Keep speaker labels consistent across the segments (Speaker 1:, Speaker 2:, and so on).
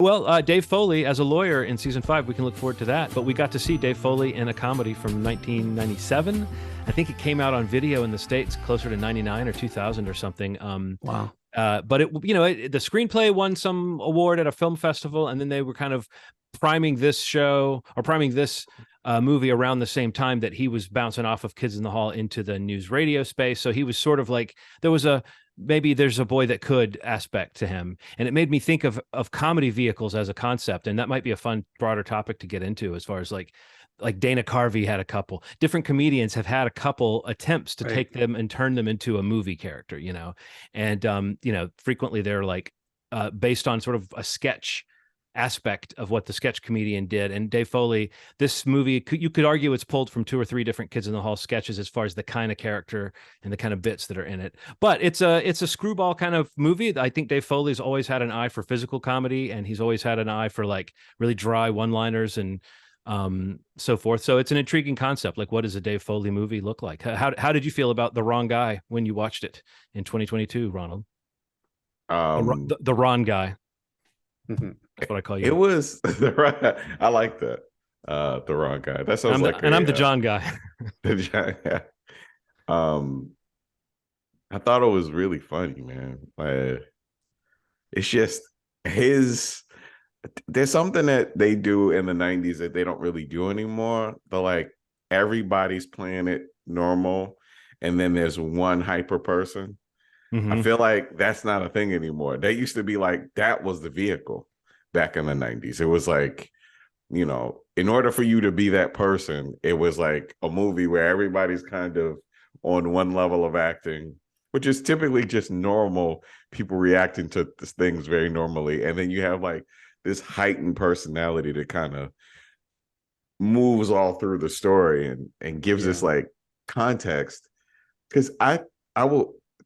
Speaker 1: Well, Dave Foley as a lawyer in season 5, we can look forward to that. But we got to see Dave Foley in a comedy from 1997. I think it came out on video in the States closer to 99 or 2000 or something.
Speaker 2: Wow.
Speaker 1: But the screenplay won some award at a film festival, and then they were kind of priming this movie around the same time that he was bouncing off of Kids in the Hall into the news radio space. So he was sort of like, there was a maybe there's a boy that could aspect to him, and it made me think of comedy vehicles as a concept, and that might be a fun broader topic to get into, as far as like Dana Carvey had a couple different comedians have had a couple attempts to take them and turn them into a movie character, and frequently they're like based on sort of a sketch aspect of what the sketch comedian did. And Dave Foley, this movie, you could argue it's pulled from 2 or 3 different Kids in the Hall sketches as far as the kind of character and the kind of bits that are in it. But it's a screwball kind of movie. I think Dave Foley's always had an eye for physical comedy, and he's always had an eye for like really dry one-liners and so forth. So it's an intriguing concept. Like, what does a Dave Foley movie look like? How did you feel about The Wrong Guy when you watched it in 2022, Ronald? The Ron Guy. That's what I call you.
Speaker 3: It was I like that. The Wrong Guy. That sounds
Speaker 1: I'm the John guy.
Speaker 3: The John guy. I thought it was really funny, man. It's just there's something that they do in the 90s that they don't really do anymore. They're like, everybody's playing it normal, and then there's one hyper person. Mm-hmm. I feel like that's not a thing anymore. That used to be like, that was the vehicle back in the 90s. It was like, in order for you to be that person, it was like a movie where everybody's kind of on one level of acting, which is typically just normal people reacting to things very normally. And then you have like this heightened personality that kind of moves all through the story and gives us like context. Because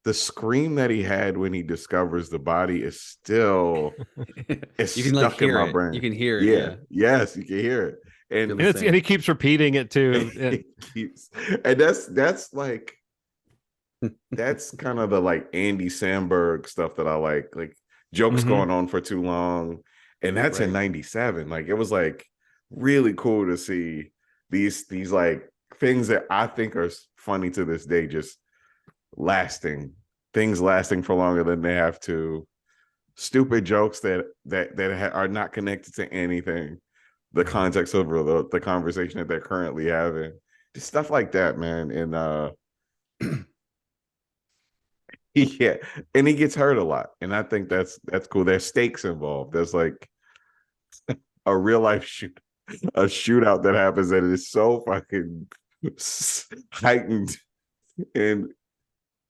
Speaker 3: the scream that he had when he discovers the body is still stuck in my brain.
Speaker 2: You can hear it.
Speaker 3: Yeah. Yes, you can hear it.
Speaker 1: And he keeps repeating it too.
Speaker 3: And that's like that's kind of the like Andy Samberg stuff that I like jokes going on for too long. And that's in 97. Like, it was like really cool to see these like things that I think are funny to this day just lasting for longer than they have to. Stupid jokes that are not connected to anything, the context of the conversation that they're currently having, just stuff like that, man. And yeah, and he gets hurt a lot, and I think that's cool. There's stakes involved. There's like a real life shootout that happens that is so fucking heightened. And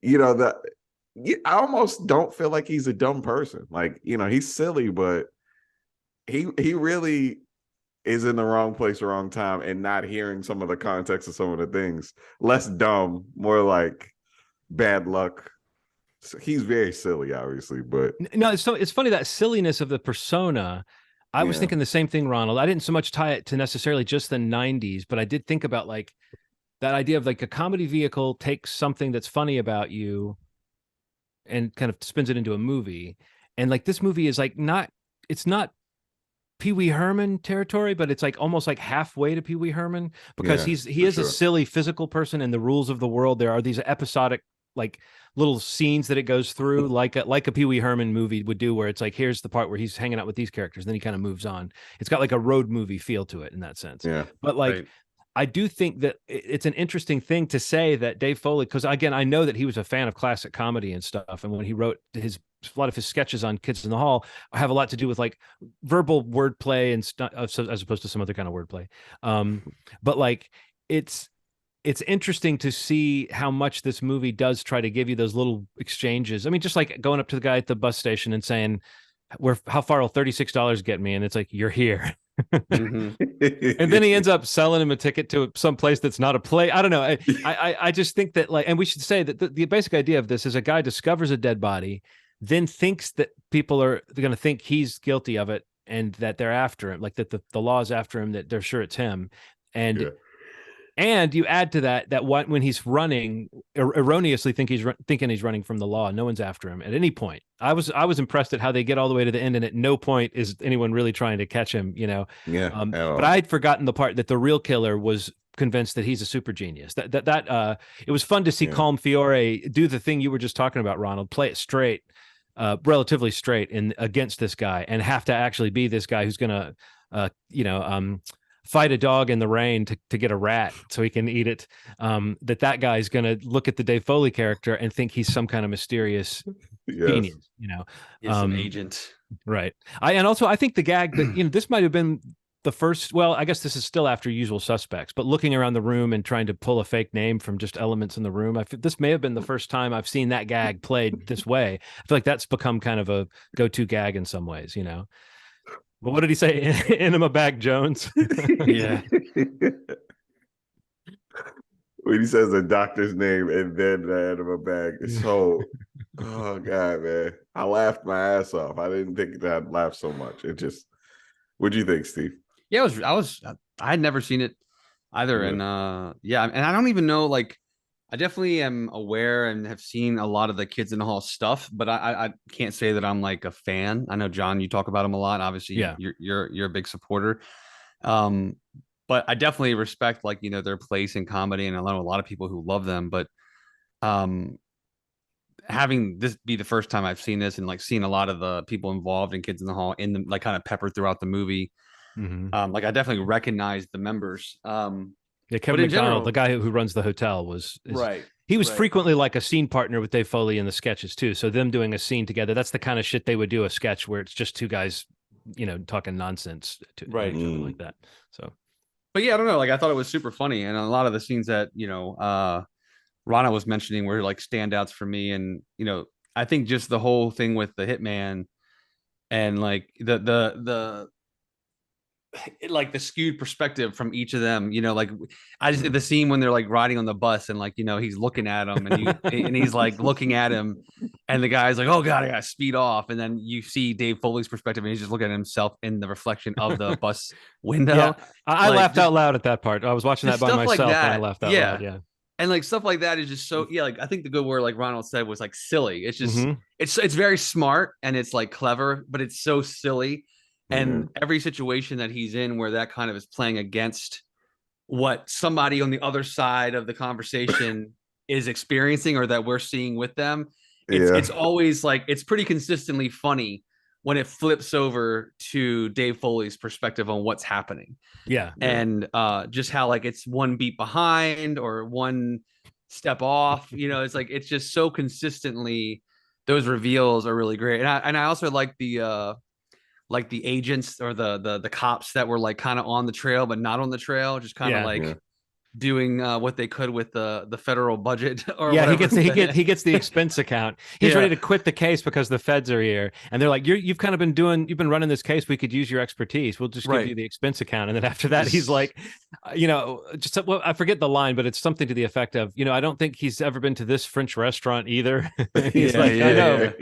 Speaker 3: I almost don't feel like he's a dumb person. Like, he's silly, but he really is in the wrong place, wrong time, and not hearing some of the context of some of the things. Less dumb, more like bad luck. So he's very silly, obviously, but
Speaker 1: no, it's funny, that silliness of the persona. I was thinking the same thing, Ronald. I didn't so much tie it to necessarily just the 90s, but I did think about like that idea of like a comedy vehicle takes something that's funny about you and kind of spins it into a movie. And like, this movie is like it's not Pee Wee Herman territory, but it's like almost like halfway to Pee Wee Herman, because he is a silly physical person, and the rules of the world, there are these episodic like little scenes that it goes through, like a Pee Wee Herman movie would do, where it's like, here's the part where he's hanging out with these characters, and then he kind of moves on. It's got like a road movie feel to it in that sense. Yeah. But like, I do think that it's an interesting thing to say that Dave Foley, because again, I know that he was a fan of classic comedy and stuff, and when he wrote a lot of his sketches on Kids in the Hall have a lot to do with like verbal wordplay and stuff, as opposed to some other kind of wordplay. But like, it's interesting to see how much this movie does try to give you those little exchanges. I mean, just like going up to the guy at the bus station and saying, how far will $36 get me? And it's like, you're here. And then he ends up selling him a ticket to some place that's not a play. I don't know. I just think that like, and we should say that the basic idea of this is a guy discovers a dead body, then thinks that people are going to think he's guilty of it, and that they're after him, like that the law is after him, that they're sure it's him. And And you add to that when he's running, erroneously thinking he's running from the law. No one's after him at any point. I was impressed at how they get all the way to the end, and at no point is anyone really trying to catch him.
Speaker 3: Yeah, at
Speaker 1: But
Speaker 3: all.
Speaker 1: I had forgotten the part that the real killer was convinced that he's a super genius. It was fun to see
Speaker 3: Yeah.
Speaker 1: Calm Fiore do the thing you were just talking about, Ronald. Play it straight, relatively straight, in against this guy, and have to actually be this guy who's gonna, fight a dog in the rain to get a rat so he can eat it. That guy's going to look at the Dave Foley character and think he's some kind of mysterious
Speaker 3: Yes.
Speaker 1: genius,
Speaker 2: some agent.
Speaker 1: Right. And also I think the gag that, this might've been the first, well, I guess this is still after Usual Suspects, but looking around the room and trying to pull a fake name from just elements in the room. This may have been the first time I've seen that gag played this way. I feel like that's become kind of a go-to gag in some ways, But what did he say? Enema Bag Jones.
Speaker 2: Yeah.
Speaker 3: When he says the doctor's name and then the enema bag, oh god, man, I laughed my ass off. I didn't think that I'd laugh so much. What do you think, Steve?
Speaker 2: Yeah, I had never seen it either,
Speaker 3: Yeah.
Speaker 2: and and I don't even know, like, I definitely am aware and have seen a lot of the Kids in the Hall stuff, but I can't say that I'm like a fan. I know, John, you talk about him a lot. Obviously,
Speaker 1: Yeah.
Speaker 2: you're a big supporter. But I definitely respect, like, their place in comedy, and I know a lot of people who love them. But having this be the first time I've seen this, and like seeing a lot of the people involved in Kids in the Hall in the, like, kind of peppered throughout the movie, like, I definitely recognize the members.
Speaker 1: Yeah, Kevin McDonald, the guy who runs the hotel,
Speaker 2: right.
Speaker 1: He was frequently like a scene partner with Dave Foley in the sketches too. So them doing a scene together, that's the kind of shit they would do, a sketch where it's just two guys, talking nonsense to each other like that. So,
Speaker 2: but yeah, I don't know. Like, I thought it was super funny, and a lot of the scenes that Rana was mentioning were like standouts for me. And I think just the whole thing with the hitman and like the like the skewed perspective from each of them, like, I just the scene when they're like riding on the bus, and like, he's looking at him, and he's like looking at him, and the guy's like, oh god, I gotta speed off, and then you see Dave Foley's perspective, and he's just looking at himself in the reflection of the bus window.
Speaker 1: Yeah, I laughed out loud at that part. I was watching that by myself,
Speaker 2: like that,
Speaker 1: and I laughed out loud. Yeah.
Speaker 2: And like stuff like that is just so, like, I think the good word, like Ronald said, was like silly. It's just it's very smart, and it's like clever, but it's so silly. And every situation that he's in where that kind of is playing against what somebody on the other side of the conversation is experiencing, or that we're seeing with them, it's always like, it's pretty consistently funny when it flips over to Dave Foley's perspective on what's happening.
Speaker 1: Yeah.
Speaker 2: And just how, like, it's one beat behind or one step off, it's like, it's just so consistently, those reveals are really great. And I also like the agents, or the cops that were like kind of on the trail but not on the trail, just kind of doing what they could with the federal budget, or whatever.
Speaker 1: He gets the expense account. He's ready to quit the case because the feds are here, and they're like, you've kind of been running this case, we could use your expertise, we'll just give you the expense account. And then after that, he's like, I forget the line, but it's something to the effect of, I don't think he's ever been to this French restaurant either. He's I know.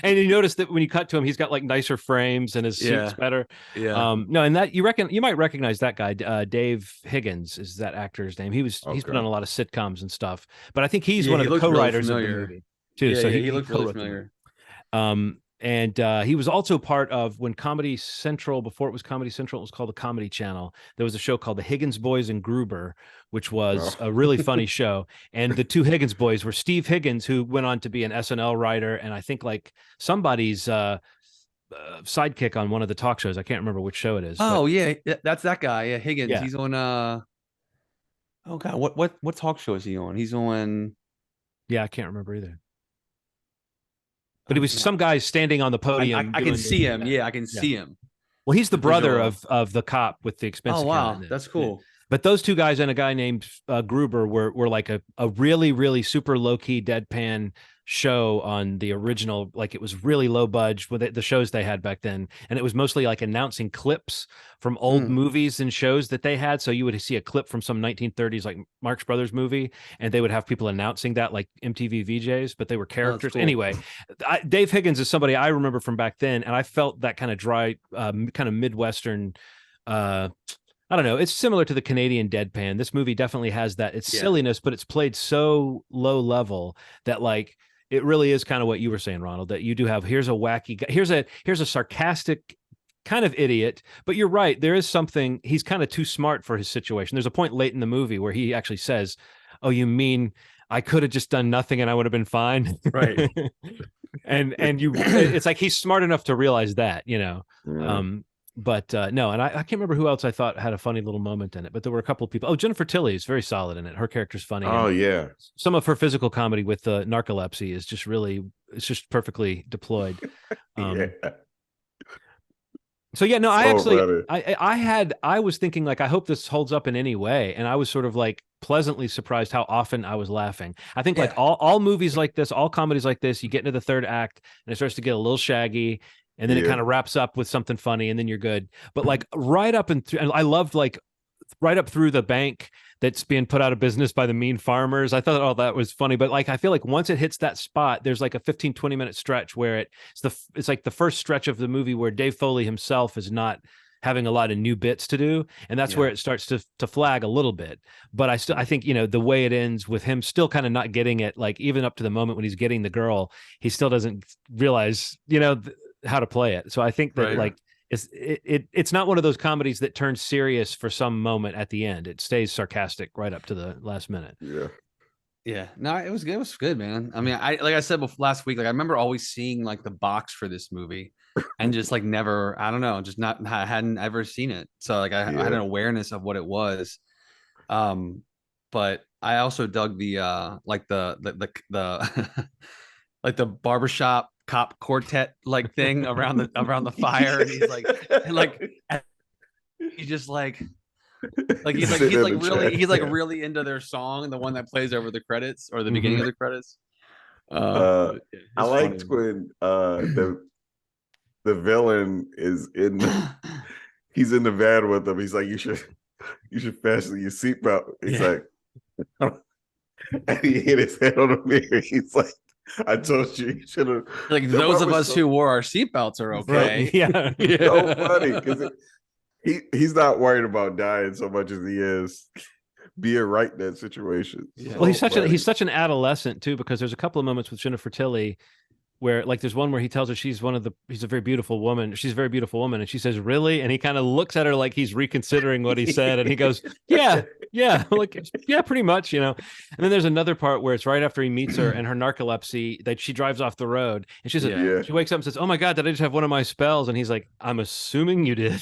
Speaker 1: And you notice that when you cut to him, he's got like nicer frames and his suit's better. No, and that you might recognize that guy, Dave Higgins is that actor's name. He's been on a lot of sitcoms and stuff, but I think he's one of the co-writers of the movie too. So he looked really familiar. And he was also part of, when Comedy Central, before it was Comedy Central, it was called the Comedy Channel. There was a show called The Higgins Boys and Gruber, which was a really funny show. And the two Higgins boys were Steve Higgins, who went on to be an SNL writer, and I think like somebody's sidekick on one of the talk shows. I can't remember which show it is.
Speaker 2: Oh, yeah, that's that guy. Yeah, Higgins. Yeah. He's on oh god, what talk show is he on? He's on.
Speaker 1: Yeah, I can't remember either. But he was some guy standing on the podium.
Speaker 2: I can see him. Yeah, I can see him.
Speaker 1: Well, he's the brother of the cop with the expense account.
Speaker 2: Oh wow, that's cool.
Speaker 1: But those two guys and a guy named Gruber were like a really, really super low key deadpan show on the original. Like, it was really low budge with the shows they had back then, and it was mostly like announcing clips from old movies and shows that they had. So you would see a clip from some 1930s like Marx Brothers movie, and they would have people announcing that, like MTV VJs, but they were characters. Cool. Anyway, Dave Higgins is somebody I remember from back then, and I felt that kind of dry, kind of Midwestern I don't know. It's similar to the Canadian deadpan. This movie definitely has that. It's silliness, but it's played so low level that like it really is kind of what you were saying, Ronald, that you do have here's a wacky guy, here's a sarcastic kind of idiot, but you're right. There is something, he's kind of too smart for his situation. There's a point late in the movie where he actually says, "Oh, you mean I could have just done nothing and I would have been fine?"
Speaker 2: Right.
Speaker 1: and you it's like he's smart enough to realize that, you know.
Speaker 3: Yeah.
Speaker 1: But no, and I can't remember who else I thought had a funny little moment in it, but there were a couple of people. Oh, Jennifer Tilly is very solid in it. Her character's funny.
Speaker 3: Oh yeah.
Speaker 1: Some of her physical comedy with the narcolepsy is just really, it's just perfectly deployed.
Speaker 3: Yeah.
Speaker 1: So yeah, no,
Speaker 3: So
Speaker 1: I was thinking like, I hope this holds up in any way. And I was sort of like pleasantly surprised how often I was laughing. I think like all movies like this, all comedies like this, you get into the third act and it starts to get a little shaggy. And then it kind of wraps up with something funny, and then you're good. But like right up and through, and I loved like right up through the bank that's being put out of business by the mean farmers. I thought all that was funny, but like I feel like once it hits that spot, there's like a 15-20 minute stretch where it's like the first stretch of the movie where Dave Foley himself is not having a lot of new bits to do, and that's where it starts to flag a little bit. But I think, you know, the way it ends with him still kind of not getting it, like even up to the moment when he's getting the girl, he still doesn't realize, you know, how to play it. So I think that like it's not one of those comedies that turns serious for some moment at the end. It stays sarcastic right up to the last minute.
Speaker 2: Yeah, no, it was good. It was good, man. I mean, like I said before, last week, like I remember always seeing like the box for this movie, and just like never, I don't know, just not I hadn't ever seen it. So like I had an awareness of what it was. But I also dug the like the like the barbershop cop quartet like thing around the fire, and he's like he's just like he's like really into their song, the one that plays over the credits or the beginning of the credits.
Speaker 3: I liked when the villain is he's in the van with him. He's like, you should fasten your seatbelt. He's like, and he hit his head on the mirror. He's like, I told you, you should have.
Speaker 2: Like those of us who wore our seatbelts are okay.
Speaker 1: Right. Yeah.
Speaker 3: So funny because he's not worried about dying so much as he is being right in that situation.
Speaker 1: Yeah. Well, he's such an adolescent too, because there's a couple of moments with Jennifer Tilly where like there's one where he tells her he's a very beautiful woman. She's a very beautiful woman. And she says, "Really?" And he kind of looks at her like he's reconsidering what he said. And he goes, yeah, like, yeah, pretty much, you know. And then there's another part where it's right after he meets her and her narcolepsy that she drives off the road. And she says, she wakes up and says, "Oh my God, did I just have one of my spells?" And he's like, "I'm assuming you did."